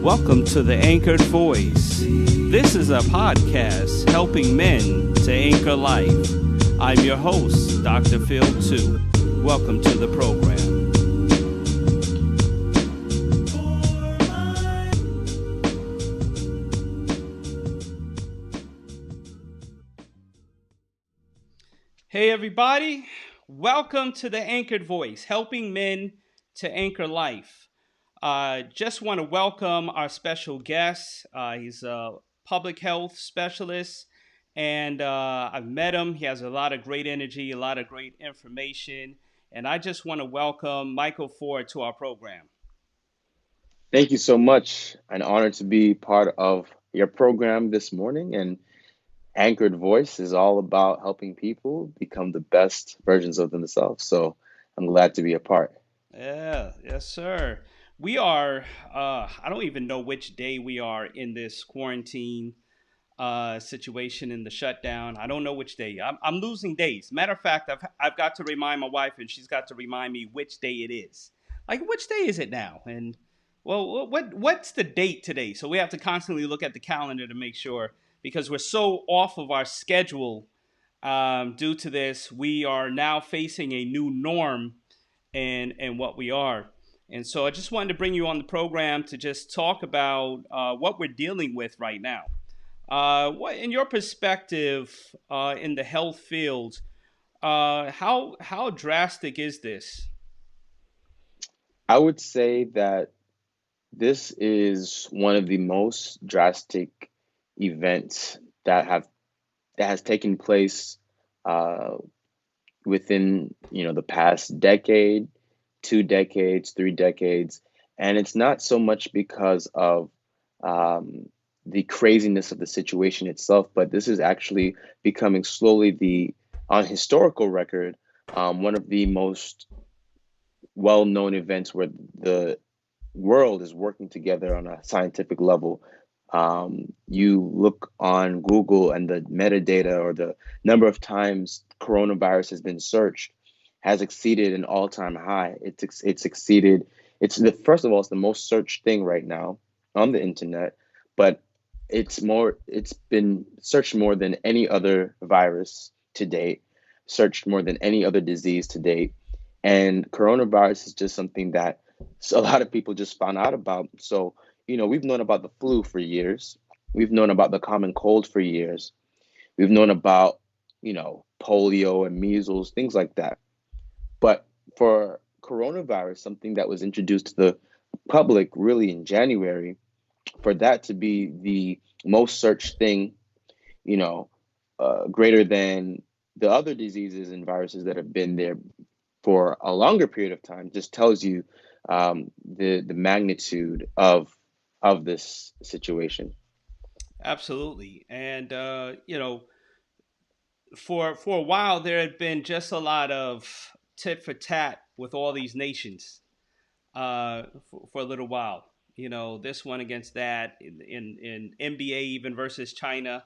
Welcome to the Anchored Voice. This is a podcast helping men to anchor life. I'm your host, Dr. Phil 2. Welcome to the program. Hey everybody, welcome to the Anchored Voice, helping men to anchor life. Just want to welcome our special guest. He's a public health specialist, and I've met him. He has a lot of great energy, a lot of great information, and I just want to welcome Michael Forde to our program. Thank you so much. An honor to be part of your program this morning. And Anchored Voice is all about helping people become the best versions of themselves. So I'm glad to be a part. Yeah, yes, sir. We are, I don't even know which day we are in this quarantine situation in the shutdown. I don't know which day. I'm losing days. Matter of fact, I've got to remind my wife, and she's got to remind me which day it is. Like, which day is it now? And well, what's the date today? So we have to constantly look at the calendar to make sure, because we're so off of our schedule due to this. We are now facing a new norm and what we are. And so I just wanted to bring you on the program to just talk about what we're dealing with right now. What, in your perspective, in the health field, how drastic is this? I would say that this is one of the most drastic events that has taken place uh, within the past decade, 2 decades, 3 decades, and it's not so much because of um, the craziness of the situation itself, but this is actually becoming slowly on historical record, one of the most well-known events where the world is working together on a scientific level. You look on Google and the metadata or the number of times coronavirus has been searched has exceeded an all-time high. It's exceeded. First of all, it's the most searched thing right now on the internet, but It's been searched more than any other virus to date, searched more than any other disease to date, and coronavirus is just something that a lot of people just found out about. So, we've known about the flu for years. We've known about the common cold for years. We've known about, polio and measles, things like that. But for coronavirus, something that was introduced to the public really in January, for that to be the most searched thing, you know, greater than the other diseases and viruses that have been there for a longer period of time, just tells you the magnitude of this situation. Absolutely. And for a while there had been just a lot of tit for tat with all these nations for a little while. This one against that in NBA even versus China.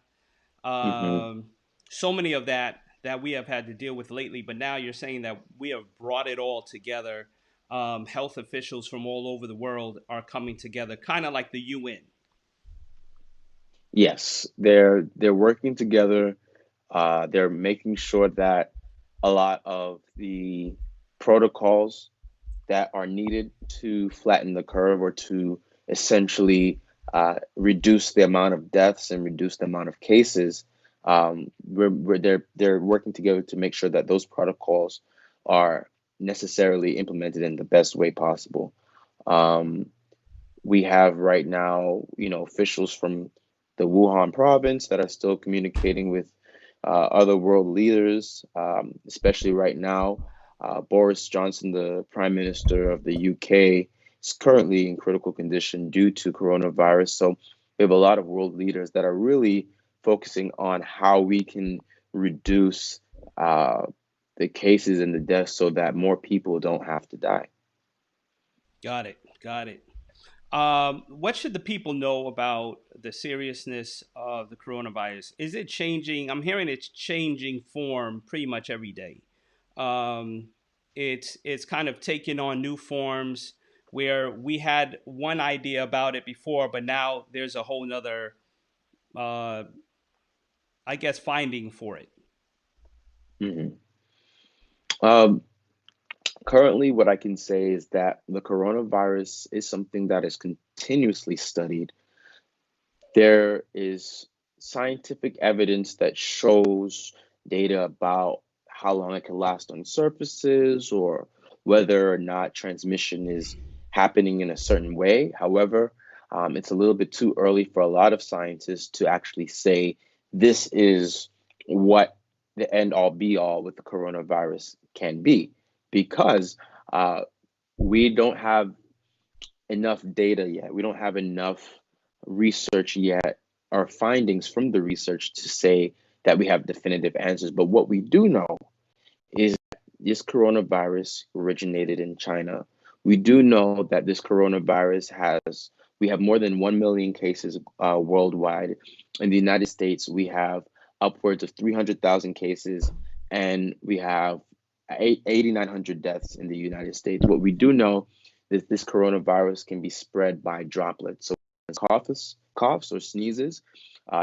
Hmm. Um, so many of that we have had to deal with lately. But now you're saying that we have brought it all together. Health officials from all over the world are coming together, kind of like the UN. Yes, they're working together. They're making sure that a lot of the protocols that are needed to flatten the curve or to essentially reduce the amount of deaths and reduce the amount of cases. They're working together to make sure that those protocols are necessarily implemented in the best way possible. Um, we have right now, officials from the Wuhan province that are still communicating with other world leaders, especially right now. Boris Johnson, the Prime Minister of the UK, is currently in critical condition due to coronavirus. So we have a lot of world leaders that are really focusing on how we can reduce uh, the cases and the deaths so that more people don't have to die. Got it. Got it. What should the people know about the seriousness of the coronavirus? Is it changing? I'm hearing it's changing form pretty much every day. Um, it's kind of taking on new forms. where we had one idea about it before, but now there's a whole nother, uh, I guess, finding for it. Hmm. Um, Currently, what I can say is that the coronavirus is something that is continuously studied. There is scientific evidence that shows data about how long it can last on surfaces or whether or not transmission is happening in a certain way. However, it's a little bit too early for a lot of scientists to actually say this is what the end all be all with the coronavirus can be because uh, we don't have enough data yet. We don't have enough research yet or findings from the research to say that we have definitive answers. But what we do know is that this coronavirus originated in China. We do know that this coronavirus we have more than 1 million cases worldwide. In the United States, we have upwards of 300,000 cases, and we have 8,900 deaths in the United States. What we do know is this coronavirus can be spread by droplets. So, coughs or sneezes,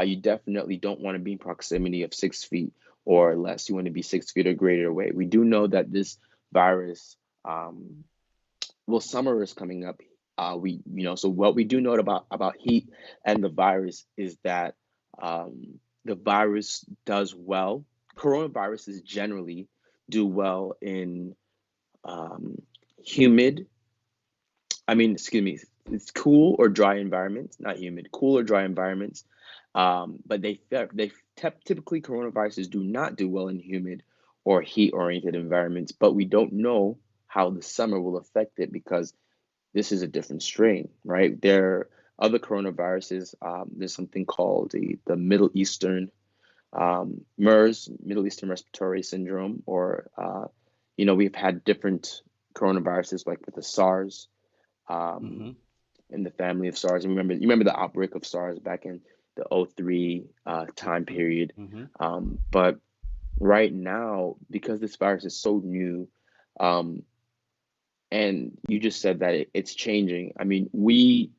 you definitely don't want to be in proximity of 6 feet or less. You want to be 6 feet or greater away. We do know that this virus, well, summer is coming up. So what we do know about heat and the virus is that the virus does well. Coronaviruses generally do well in um, humid. I mean, excuse me, it's cool or dry environments, not humid, cool or dry environments. But typically coronaviruses do not do well in humid or heat-oriented environments. But we don't know how the summer will affect it because this is a different strain, right? There are other coronaviruses. There's something called the Middle Eastern MERS, Middle Eastern Respiratory Syndrome, or we've had different coronaviruses like with the SARS um, Mm-hmm. in the family of SARS. And you remember the outbreak of SARS back in the '03 time period. Mm-hmm. But right now, because this virus is so new, um, and you just said that it's changing. I mean, we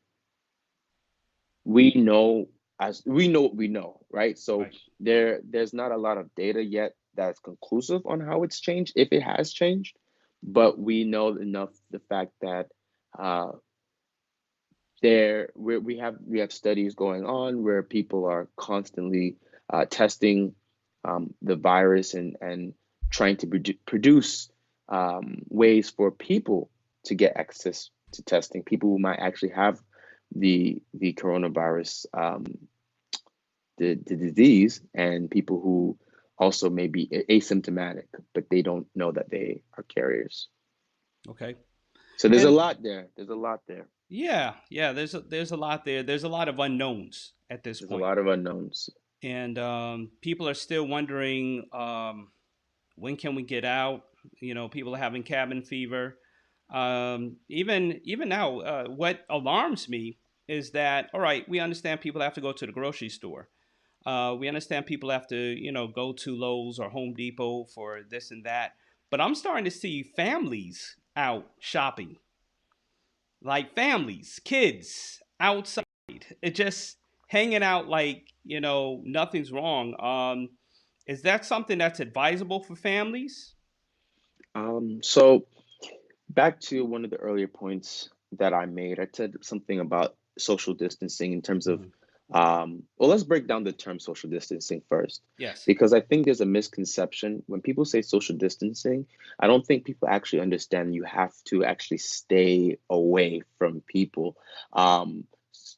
know we know what we know, right? So Right. there's not a lot of data yet that's conclusive on how it's changed, if it has changed, but we know enough the fact that uh, we have studies going on where people are constantly testing the virus and trying to produce ways for people to get access to testing. People who might actually have the coronavirus, the disease, and people who also may be asymptomatic, but they don't know that they are carriers. Okay. So there's a And lot there. There's a lot there. yeah, yeah. There's a lot there. There's a lot of unknowns at this There's a point, lot of unknowns. and people are still wondering when can we get out. People are having cabin fever. Even now, what alarms me is that all right, we understand people have to go to the grocery store. We understand people have to go to Lowe's or Home Depot for this and that. But I'm starting to see families out shopping, like families, kids outside. It just hanging out like nothing's wrong. Is that something that's advisable for families? So back to one of the earlier points that I made, I said something about social distancing in terms of, Mhm. well, let's break down the term social distancing first, Yes. because I think there's a misconception when people say social distancing. I don't think people actually understand you have to actually stay away from people.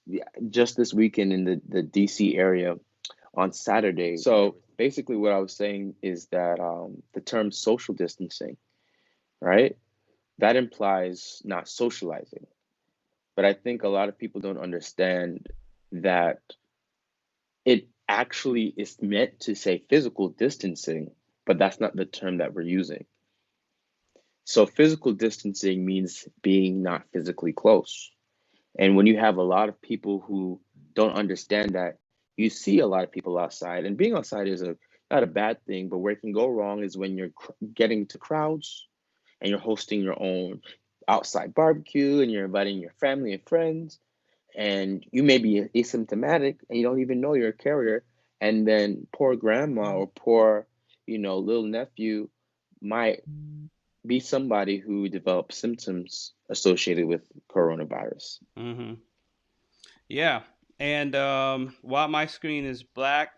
Yeah, just this weekend in the DC area on Saturday. So basically, what I was saying is that the term social distancing, right? That implies not socializing. But I think a lot of people don't understand that it actually is meant to say physical distancing, but that's not the term that we're using. So physical distancing means being not physically close. And when you have a lot of people who don't understand that, you see a lot of people outside, and being outside is a not a bad thing, but where it can go wrong is when you're getting to crowds and you're hosting your own. outside barbecue and you're inviting your family and friends, and you may be asymptomatic and you don't even know you're a carrier, and then poor grandma or poor, little nephew might be somebody who develops symptoms associated with coronavirus. Hmm. Yeah. And while my screen is black,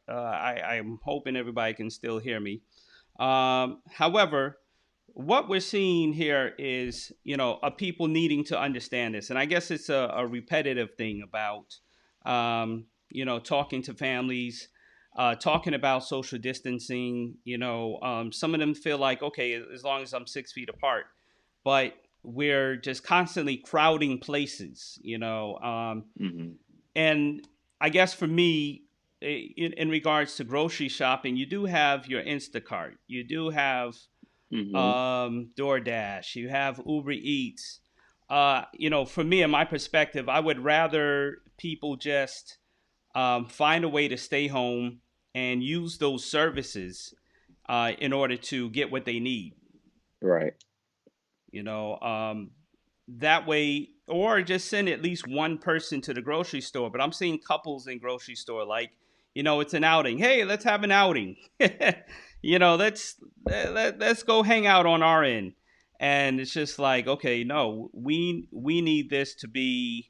I'm hoping everybody can still hear me. However, what we're seeing here is, a people needing to understand this. And I guess it's a repetitive thing about, talking to families, talking about social distancing. Some of them feel like, okay, as long as I'm 6 feet apart, but we're just constantly crowding places, Hmm. and I guess for me, in regards to grocery shopping, you do have your Instacart, you do have Hmm. DoorDash, you have Uber Eats. For me, in my perspective, I would rather people just find a way to stay home and use those services in order to get what they need. Right. You know, that way, or just send at least one person to the grocery store. But I'm seeing couples in grocery store, like, it's an outing. Hey, let's have an outing. Let's go hang out on our end. And it's just like, okay, no, we need this to be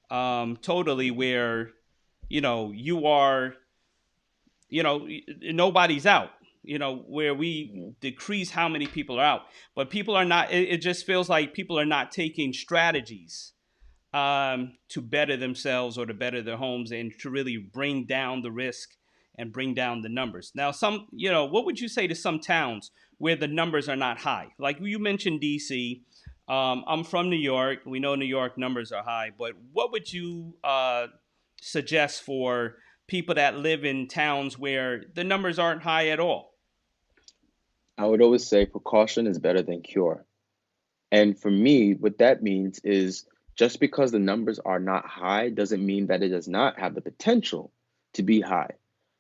totally where, you are, nobody's out, where we Hmm. decrease how many people are out. But people are not, it just feels like people are not taking strategies to better themselves or to better their homes and to really bring down the risk and bring down the numbers. Now, what would you say to some towns where the numbers are not high? Like you mentioned DC. I'm from New York. We know New York numbers are high, but what would you suggest for people that live in towns where the numbers aren't high at all? I would always say precaution is better than cure. And for me, what that means is just because the numbers are not high doesn't mean that it does not have the potential to be high.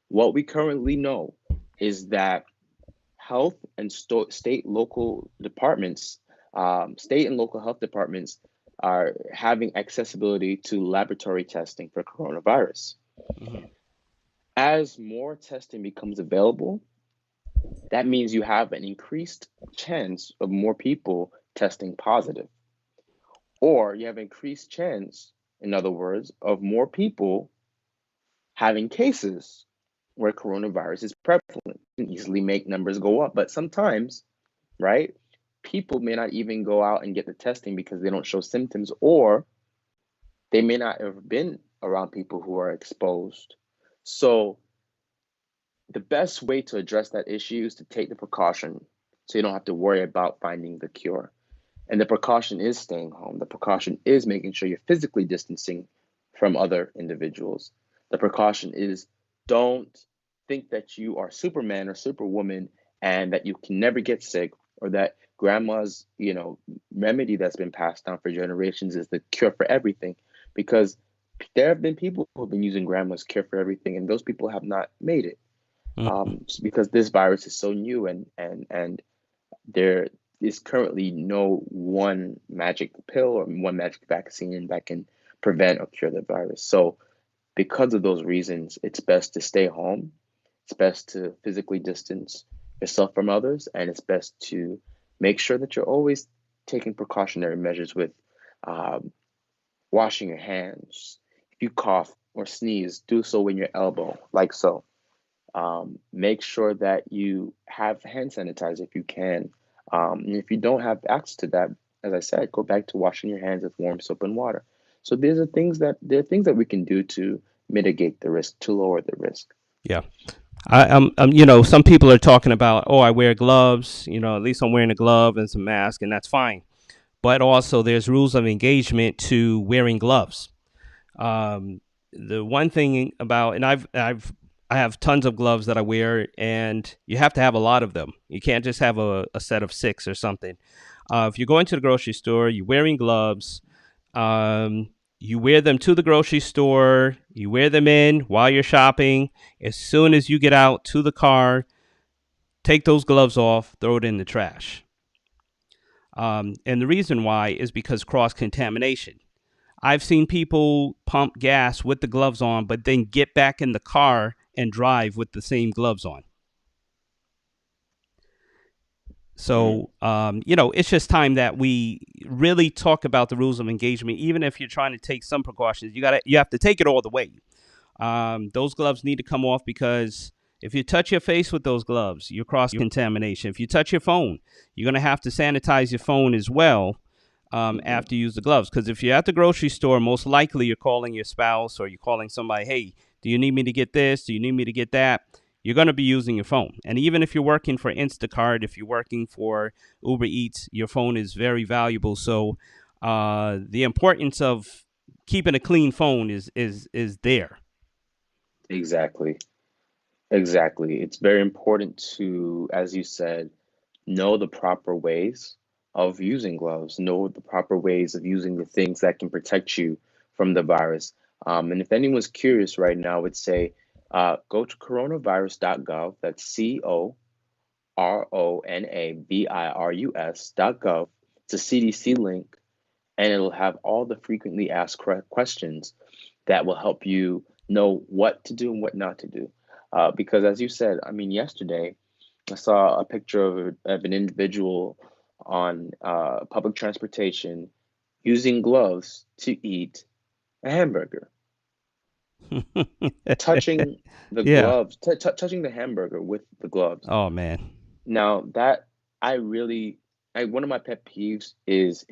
What we currently know is that health and state and local health departments are having accessibility to laboratory testing for coronavirus. Mm-hmm. As more testing becomes available, that means you have an increased chance of more people testing positive, or you have increased chance, in other words, of more people having cases where coronavirus is prevalent. You can easily make numbers go up, but sometimes, right, people may not even go out and get the testing because they don't show symptoms, or they may not have been around people who are exposed. So the best way to address that issue is to take the precaution so you don't have to worry about finding the cure. And the precaution is staying home. The precaution is making sure you're physically distancing from other individuals. The precaution is don't think that you are Superman or Superwoman and that you can never get sick, or that grandma's, remedy that's been passed down for generations is the cure for everything. Because there have been people who have been using grandma's cure for everything, and those people have not made it, because this virus is so new, and there is currently no one magic pill or one magic vaccine that can prevent or cure the virus. So, because of those reasons, it's best to stay home. It's best to physically distance yourself from others, and it's best to make sure that you're always taking precautionary measures with um, washing your hands. If you cough or sneeze, do so in your elbow, like so. Make sure that you have hand sanitizer if you can. And if you don't have access to that, as I said, go back to washing your hands with warm soap and water. So there are things that we can do to mitigate the risk, to lower the risk. Yeah. Some people are talking about, oh, I wear gloves, at least I'm wearing a glove and some mask, and that's fine. But also, there's rules of engagement to wearing gloves. The one thing about, and I have tons of gloves that I wear, and you have to have a lot of them. You can't just have a set of six or something. If you're going to the grocery store, you're wearing gloves. You wear them to the grocery store. You wear them in while you're shopping. As soon as you get out to the car, take those gloves off, throw it in the trash. And the reason why is because cross contamination. I've seen people pump gas with the gloves on, but then get back in the car and drive with the same gloves on. Mm, So, it's just time that we really talk about the rules of engagement. Even if you're trying to take some precautions, you have to take it all the way. Those gloves need to come off because if you touch your face with those gloves, you're cross contamination. If you touch your phone, you're going to have to sanitize your phone as well mhm. after you use the gloves. Because if you're at the grocery store, most likely you're calling your spouse or you're calling somebody, hey, do you need me to get this? Do you need me to get that? You're going to be using your phone. And even if you're working for Instacart, if you're working for Uber Eats, your phone is very valuable. So the importance of keeping a clean phone is there. Exactly. Exactly. It's very important to, as you said, know the proper ways of using gloves, know the proper ways of using the things that can protect you from the virus. And if anyone's curious right now, I would say go to coronavirus.gov. That's coronavirus.gov. It's a CDC link, and it'll have all the frequently asked questions that will help you know what to do and what not to do. Because as you said, I mean, yesterday I saw a picture of an individual on public transportation using gloves to eat a hamburger, touching the Yeah. gloves, touching the hamburger with the gloves. Oh man. Now that I really, one of my pet peeves is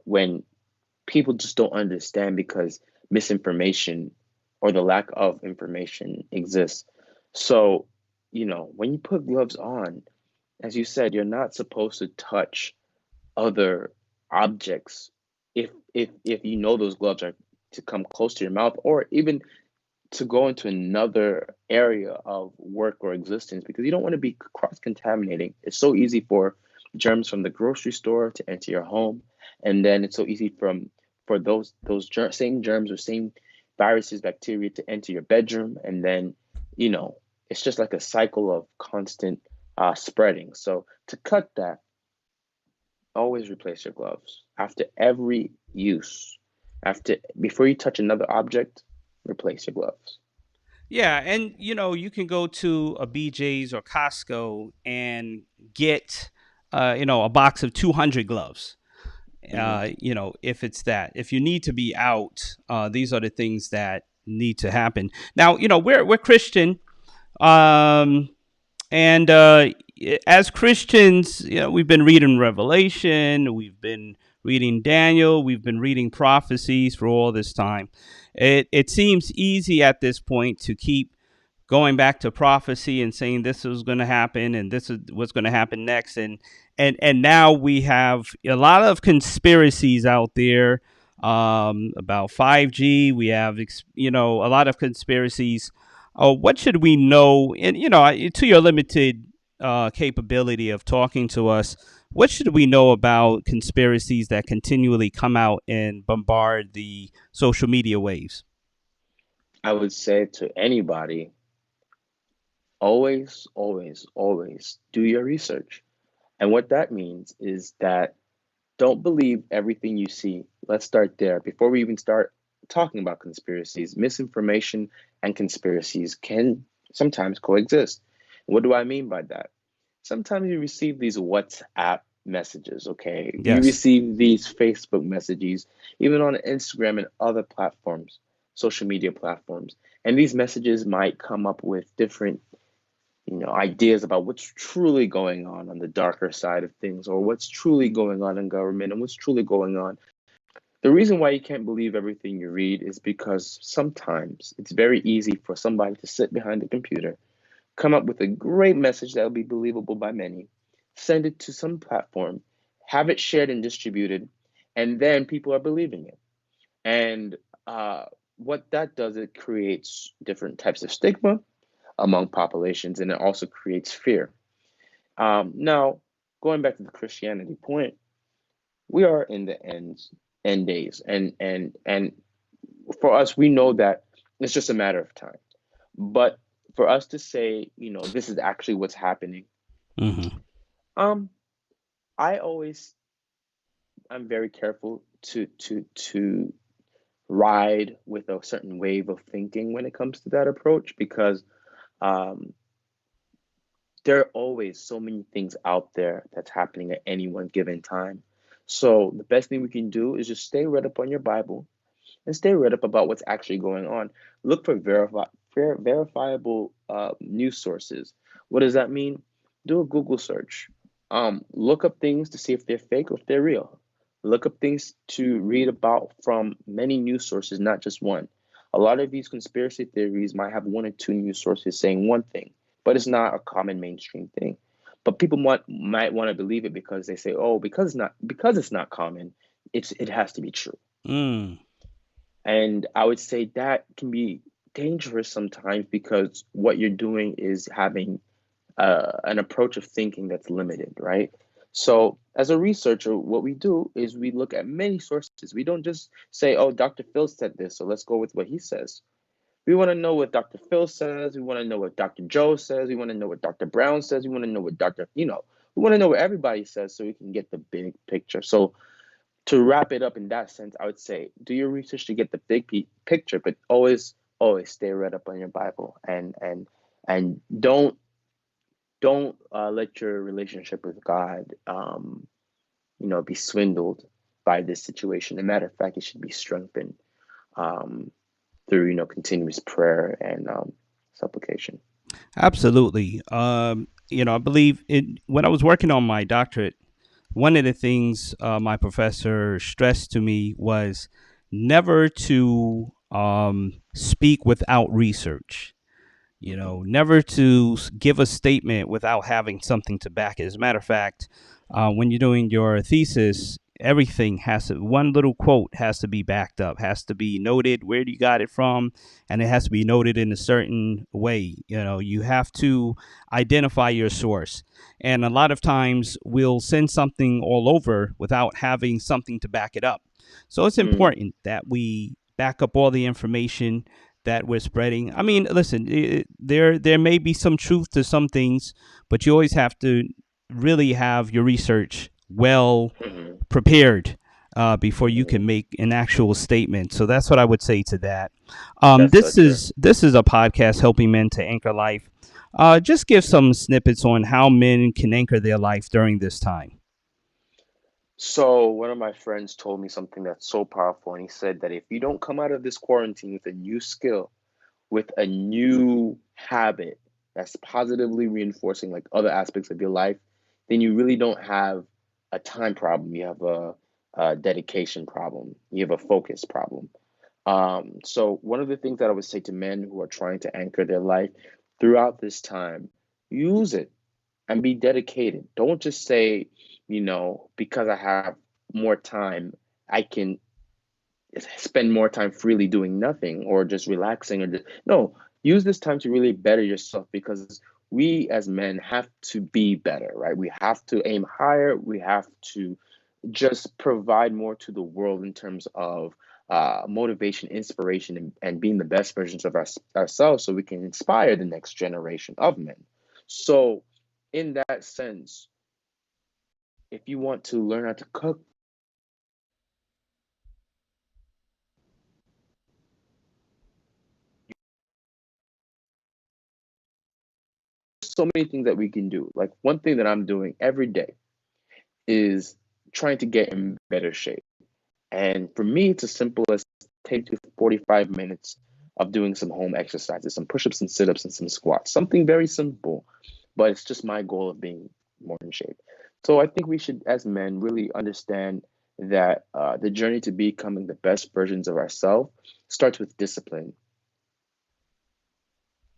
when people just don't understand because misinformation or the lack of information exists. So, when you put gloves on, as you said, you're not supposed to touch other objects if you know those gloves are to come close to your mouth or even to go into another area of work or existence because you don't want to be cross contaminating. It's so easy for germs from the grocery store to enter your home, and then it's so easy for those same germs or same viruses, bacteria to enter your bedroom, and then you know it's just like a cycle of constant spreading. So to cut that, always replace your gloves after every use. After before you touch another object, replace your gloves. Yeah, and you can go to a BJ's or Costco and get a box of 200 gloves. Hmm. If it's that. If you need to be out, these are the things that need to happen. Now, we're Christian. Um and as Christians, we've been reading Revelation, we've been reading Daniel, we've been reading prophecies for all this time. It seems easy at this point to keep going back to prophecy and saying this was going to happen and this is what's going to happen next, and now we have a lot of conspiracies out there about 5G. We have a lot of conspiracies. What should we know? And to your limited capability of talking to us, what should we know about conspiracies that continually come out and bombard the social media waves? I would say to anybody, always, always, always do your research. And what that means is that don't believe everything you see. Let's start there. Before we even start talking about conspiracies, misinformation and conspiracies can sometimes coexist. What do I mean by that? Sometimes you receive these WhatsApp messages, okay? You Yes. receive these Facebook messages, even on Instagram and other platforms, social media platforms. And these messages might come up with different ideas about what's truly going on the darker side of things, or what's truly going on in government and what's truly going on. The reason why you can't believe everything you read is because sometimes it's very easy for somebody to sit behind a computer, come up with a great message that will be believable by many, send it to some platform, have it shared and distributed, and then people are believing it. And uh, what that does, it creates different types of stigma among populations, and it also creates fear. Now, going back to the Christianity point, we are in the end days, and for us, we know that it's just a matter of time. But for us to say, this is actually what's happening, Hmm. um, I always I'm very careful to ride with a certain wave of thinking when it comes to that approach because um, there are always so many things out there that's happening at any one given time. So the best thing we can do is just stay read up on your Bible and stay read up about what's actually going on. Look for verifiable news sources. What does that mean? Do a Google search. Look up things to see if they're fake or if they're real. Look up things to read about from many news sources, not just one. A lot of these conspiracy theories might have one or two news sources saying one thing, but it's not a common mainstream thing. But people might want to believe it because they say, "Oh, because it's not common, it has to be true." Mm. And I would say that can be dangerous sometimes because what you're doing is having an approach of thinking that's limited, right? So, as a researcher, what we do is we look at many sources. We don't just say, oh, Dr. Phil said this, so let's go with what he says. We want to know what Dr. Phil says. We want to know what Dr. Joe says. We want to know what Dr. Brown says. We want to know what we want to know what everybody says so we can get the big picture. So, to wrap it up in that sense, I would say do your research to get the big picture, but always stay read up on your Bible and don't let your relationship with God be swindled by this situation. As a matter of fact, it should be strengthened um, through continuous prayer and supplication. Absolutely. I believe it when I was working on my doctorate. One of the things my professor stressed to me was never to speak without research. Hmm. Never to give a statement without having something to back it. As a matter of fact, when you're doing your thesis, everything one little quote has to be backed up, has to be noted where you got it from, and it has to be noted in a certain way. You have to identify your source. And a lot of times we'll send something all over without having something to back it up. So it's Mm, important that we back up all the information that we're spreading. I mean, listen, there may be some truth to some things, but you always have to really have your research well hmm prepared before you hmm can make an actual statement. So that's what I would say to that. That's so true. This is a podcast helping men to anchor life. Just give some snippets on how men can anchor their life during this time. So one of my friends told me something that's so powerful, and he said that if you don't come out of this quarantine with a new skill, with a new habit that's positively reinforcing like other aspects of your life, then you really don't have a time problem. You have a dedication problem. You have a focus problem. So one of the things that I would say to men who are trying to anchor their life throughout this time, use it and be dedicated. Don't just say, because I have more time, I can spend more time freely doing nothing or just relaxing or just no, use this time to really better yourself because we as men have to be better, right? We have to aim higher. We have to just provide more to the world in terms of motivation, inspiration, and being the best versions of ourselves so we can inspire the next generation of men. So in that sense, if you want to learn how to cook, so many things that we can do. Like one thing that I'm doing every day is trying to get in better shape. And for me, it's as simple as take to 45 minutes of doing some home exercises, some push-ups and sit-ups and some squats. Something very simple, but it's just my goal of being more in shape. So I think we should, as men, really understand that the journey to becoming the best versions of ourselves starts with discipline.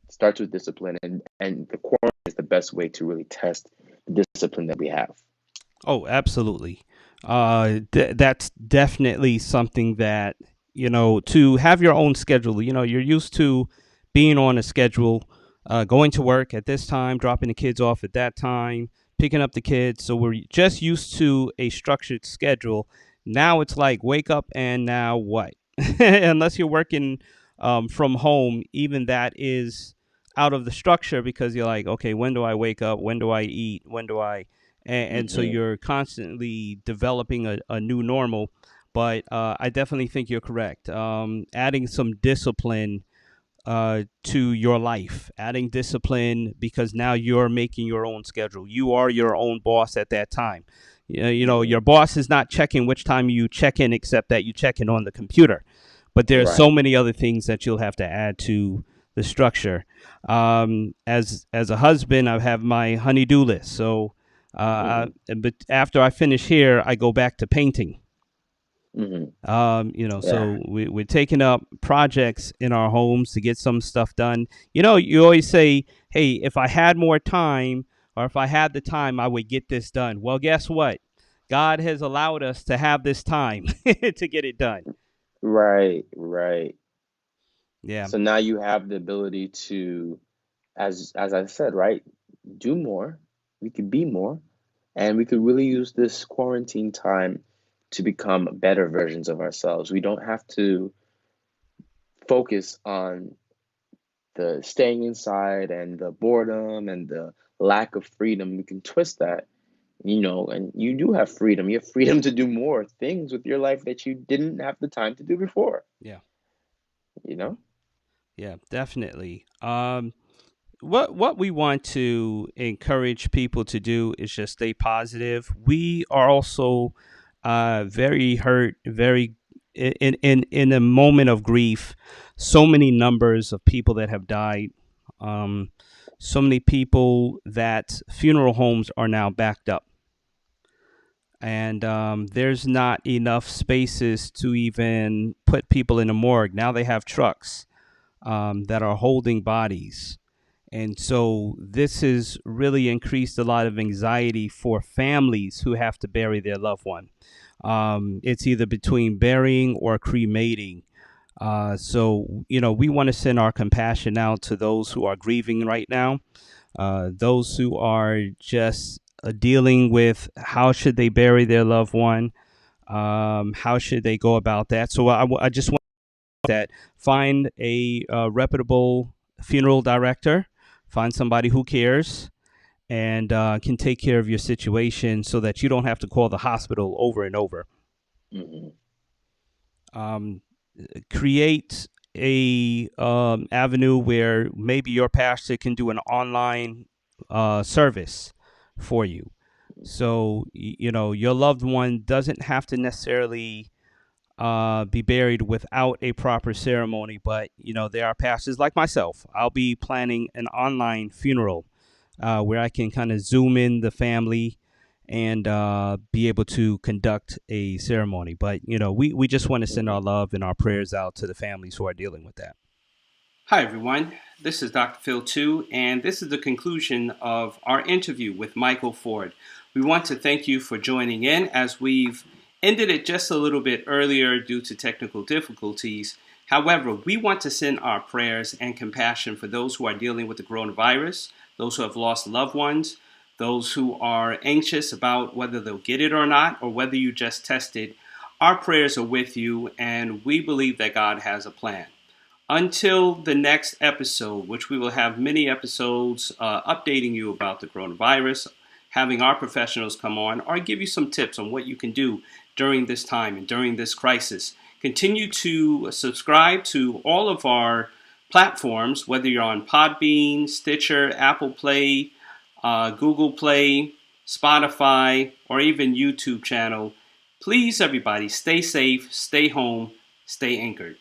Starts with discipline, and the quarantine is the best way to really test the discipline that we have. Oh, absolutely. That's definitely something that, to have your own schedule. You're used to being on a schedule, going to work at this time, dropping the kids off at that time, picking up the kids. So we're just used to a structured schedule. Now it's like wake up and now what? Unless you're working from home, even that is out of the structure because you're like, okay, when do I wake up? When do I eat? When do I and so Mm-hmm. you're constantly developing a new normal. But I definitely think you're correct. Adding some discipline to your life, adding discipline because now you're making your own schedule. You are your own boss at that time. You know, Mm-hmm. your boss is not checking which time you check in, except that you check in on the computer. But there's so Right. many other things that you'll have to add to the structure. As a husband, I have my honey-do list. So, Mm-hmm. but after I finish here, I go back to painting. Mm-hmm. Yeah. So we're taking up projects in our homes to get some stuff done. You know, you always say, hey, if I had more time or if I had the time, I would get this done. Well, guess what? God has allowed us to have this time to get it done. Right. Right. Yeah. So now you have the ability to, as I said, right, do more. We could be more, and we could really use this quarantine time to become better versions of ourselves. We don't have to focus on the staying inside and the boredom and the lack of freedom. We can twist that, and you do have freedom. You have freedom to do more things with your life that you didn't have the time to do before, Yeah. you know? Yeah, definitely. What we want to encourage people to do is just stay positive. We are also very hurt, very in a moment of grief. So many numbers of people that have died. Um, so many people that funeral homes are now backed up, and there's not enough spaces to even put people in a morgue. Now they have trucks that are holding bodies. And so this has really increased a lot of anxiety for families who have to bury their loved one. It's either between burying or cremating. We want to send our compassion out to those who are grieving right now, those who are just dealing with how should they bury their loved one, how should they go about that. So I just want that find a reputable funeral director, find somebody who cares and can take care of your situation so that you don't have to call the hospital over and over. Hmm. Um, Create a avenue where maybe your pastor can do an online service for you. So, your loved one doesn't have to necessarily be buried without a proper ceremony. But there are pastors like myself. I'll be planning an online funeral where I can kind of zoom in the family and be able to conduct a ceremony. But we just want to send our Hmm. love and our prayers out to the families who are dealing with that. Hi, everyone. This is Dr. Phil 2, and this is the conclusion of our interview with Michael Forde. We want to thank you for joining in as we've ended it just a little bit earlier due to technical difficulties. However, we want to send our prayers and compassion for those who are dealing with the coronavirus, those who have lost loved ones, those who are anxious about whether they'll get it or not, or whether you just tested. Our prayers are with you, and we believe that God has a plan. Until the next episode, which we will have many episodes updating you about the coronavirus, having our professionals come on or give you some tips on what you can do during this time and during this crisis. Continue to subscribe to all of our platforms, whether you're on Podbean, Stitcher, Apple Play, Google Play, Spotify, or even YouTube channel. Please, everybody, stay safe, stay home, stay anchored.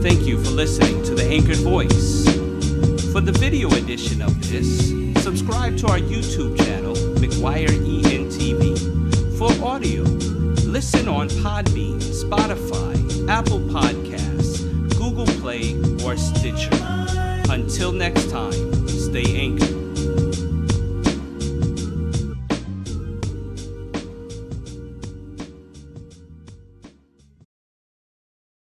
Thank you for listening to The Anchored Voice. For the video edition of this, subscribe to our YouTube channel, McGuire ENTV. For audio, listen on Podbean, Spotify, Apple Podcasts, Google Play, or Stitcher. Until next time, stay anchored.